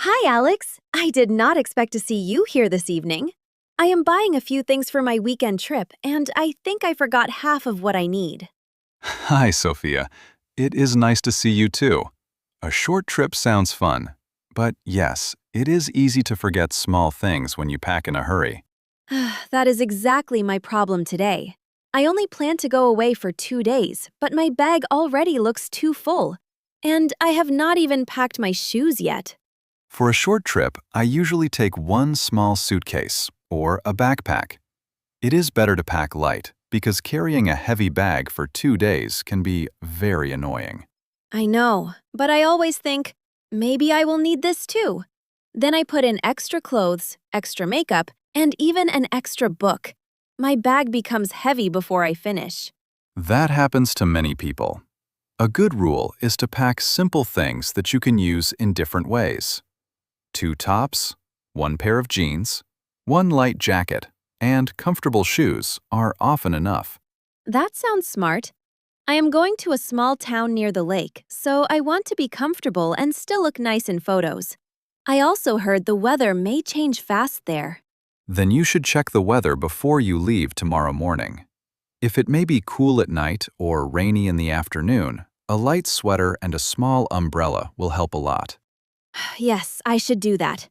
Hi, Alex. I did not expect to see you here this evening. I am buying a few things for my weekend trip, and I think I forgot half of what I need. Hi, Sophia. It is nice to see you too. A short trip sounds fun, but yes, it is easy to forget small things when you pack in a hurry. That is exactly my problem today. I only plan to go away for 2 days, but my bag already looks too full. And I have not even packed my shoes yet. For a short trip, I usually take one small suitcase or a backpack. It is better to pack light because carrying a heavy bag for 2 days can be very annoying. I know, but I always think, maybe I will need this too. Then I put in extra clothes, extra makeup, and even an extra book. My bag becomes heavy before I finish. That happens to many people. A good rule is to pack simple things that you can use in different ways. 2 tops, 1 pair of jeans, 1 light jacket, and comfortable shoes are often enough. That sounds smart. I am going to a small town near the lake, so I want to be comfortable and still look nice in photos. I also heard the weather may change fast there. Then you should check the weather before you leave tomorrow morning. If it may be cool at night or rainy in the afternoon, a light sweater and a small umbrella will help a lot. Yes, I should do that.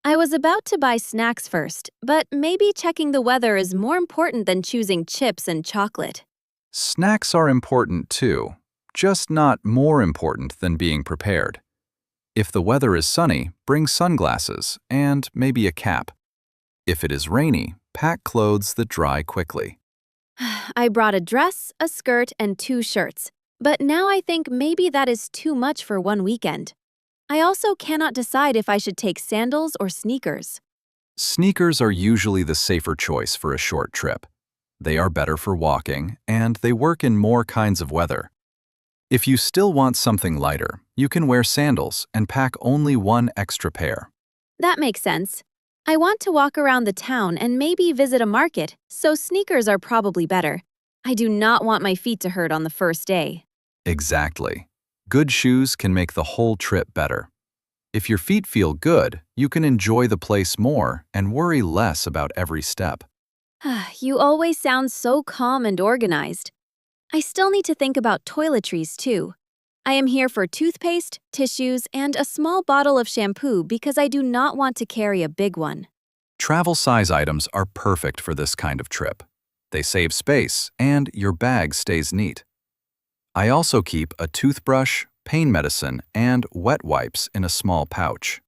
I was about to buy snacks first, but maybe checking the weather is more important than choosing chips and chocolate. Snacks are important too, just not more important than being prepared. If the weather is sunny, bring sunglasses and maybe a cap. If it is rainy, pack clothes that dry quickly. I brought a dress, a skirt, and 2 shirts, but now I think maybe that is too much for one weekend. I also cannot decide if I should take sandals or sneakers. Sneakers are usually the safer choice for a short trip. They are better for walking, and they work in more kinds of weather. If you still want something lighter, you can wear sandals and pack only 1 extra pair. That makes sense. I want to walk around the town and maybe visit a market, so sneakers are probably better. I do not want my feet to hurt on the first day. Exactly. Good shoes can make the whole trip better. If your feet feel good, you can enjoy the place more and worry less about every step. You always sound so calm and organized. I still need to think about toiletries too. I am here for toothpaste, tissues, and a small bottle of shampoo because I do not want to carry a big one. Travel size items are perfect for this kind of trip. They save space and your bag stays neat. I also keep a toothbrush, pain medicine, and wet wipes in a small pouch.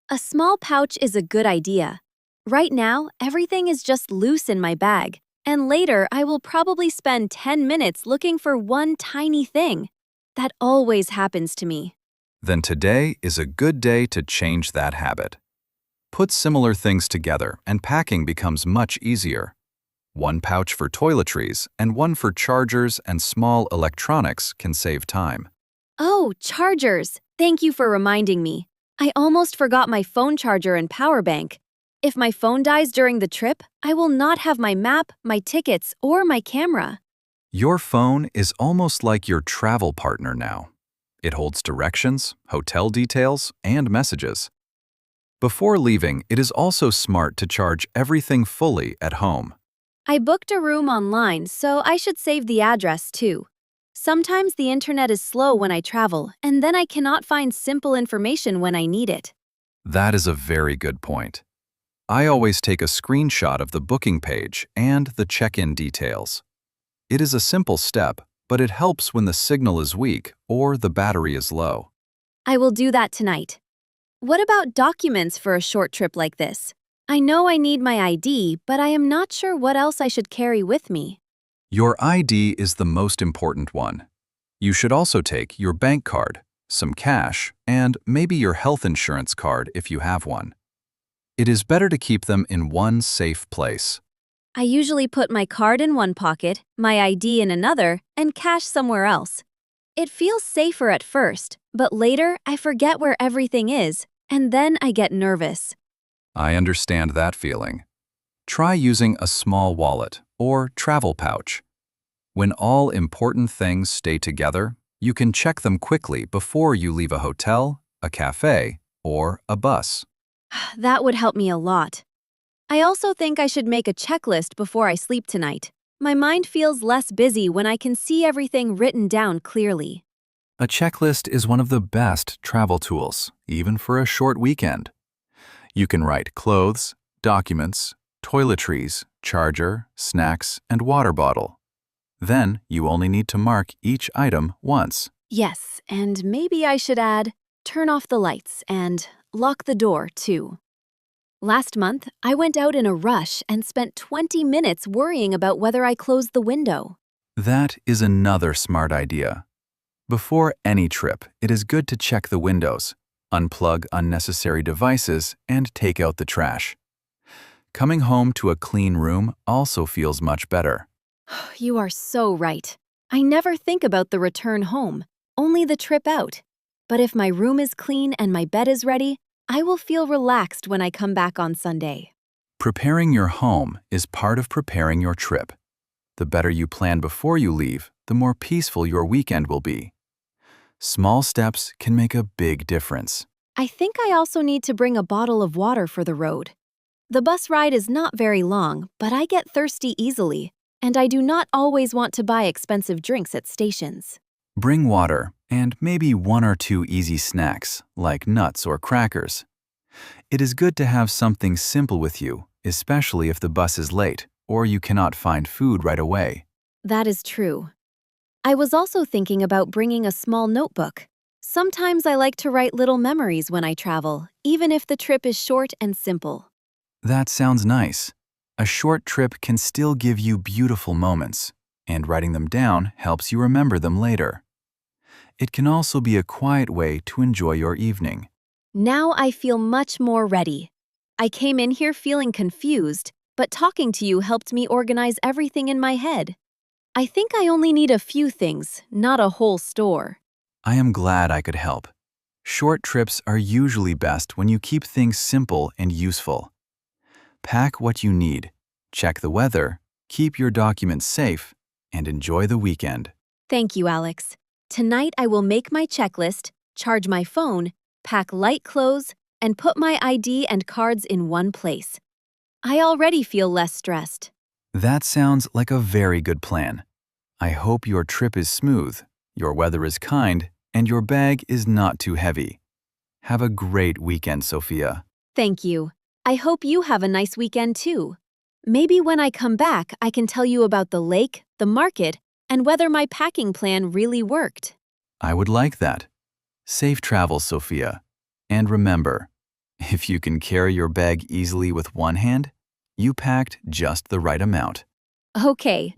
A small pouch is a good idea. Right now, everything is just loose in my bag, and later I will probably spend 10 minutes looking for one tiny thing. That always happens to me. Then today is a good day to change that habit. Put similar things together and packing becomes much easier. 1 pouch for toiletries and 1 for chargers and small electronics can save time. Oh, chargers! Thank you for reminding me. I almost forgot my phone charger and power bank. If my phone dies during the trip, I will not have my map, my tickets, or my camera. Your phone is almost like your travel partner now. It holds directions, hotel details, and messages. Before leaving, it is also smart to charge everything fully at home. I booked a room online, so I should save the address too. Sometimes the internet is slow when I travel, and then I cannot find simple information when I need it. That is a very good point. I always take a screenshot of the booking page and the check-in details. It is a simple step, but it helps when the signal is weak or the battery is low. I will do that tonight. What about documents for a short trip like this? I know I need my ID, but I am not sure what else I should carry with me. Your ID is the most important one. You should also take your bank card, some cash, and maybe your health insurance card if you have one. It is better to keep them in one safe place. I usually put my card in one pocket, my ID in another, and cash somewhere else. It feels safer at first, but later I forget where everything is, and then I get nervous. I understand that feeling. Try using a small wallet or travel pouch. When all important things stay together, you can check them quickly before you leave a hotel, a cafe, or a bus. That would help me a lot. I also think I should make a checklist before I sleep tonight. My mind feels less busy when I can see everything written down clearly. A checklist is one of the best travel tools, even for a short weekend. You can write clothes, documents, toiletries, charger, snacks, and water bottle. Then you only need to mark each item once. Yes, and maybe I should add, turn off the lights and lock the door too. Last month, I went out in a rush and spent 20 minutes worrying about whether I closed the window. That is another smart idea. Before any trip, it is good to check the windows, unplug unnecessary devices, and take out the trash. Coming home to a clean room also feels much better. You are so right. I never think about the return home, only the trip out. But if my room is clean and my bed is ready, I will feel relaxed when I come back on Sunday. Preparing your home is part of preparing your trip. The better you plan before you leave, the more peaceful your weekend will be. Small steps can make a big difference. I think I also need to bring a bottle of water for the road. The bus ride is not very long, but I get thirsty easily, and I do not always want to buy expensive drinks at stations. Bring water and maybe 1 or 2 easy snacks, like nuts or crackers. It is good to have something simple with you, especially if the bus is late or you cannot find food right away. That is true. I was also thinking about bringing a small notebook. Sometimes I like to write little memories when I travel, even if the trip is short and simple. That sounds nice. A short trip can still give you beautiful moments, and writing them down helps you remember them later. It can also be a quiet way to enjoy your evening. Now I feel much more ready. I came in here feeling confused, but talking to you helped me organize everything in my head. I think I only need a few things, not a whole store. I am glad I could help. Short trips are usually best when you keep things simple and useful. Pack what you need, check the weather, keep your documents safe, and enjoy the weekend. Thank you, Alex. Tonight I will make my checklist, charge my phone, pack light clothes, and put my ID and cards in one place. I already feel less stressed. That sounds like a very good plan. I hope your trip is smooth, your weather is kind, and your bag is not too heavy. Have a great weekend, Sophia. Thank you. I hope you have a nice weekend too. Maybe when I come back, I can tell you about the lake, the market, and whether my packing plan really worked. I would like that. Safe travels, Sophia. And remember, if you can carry your bag easily with one hand, you packed just the right amount. Okay,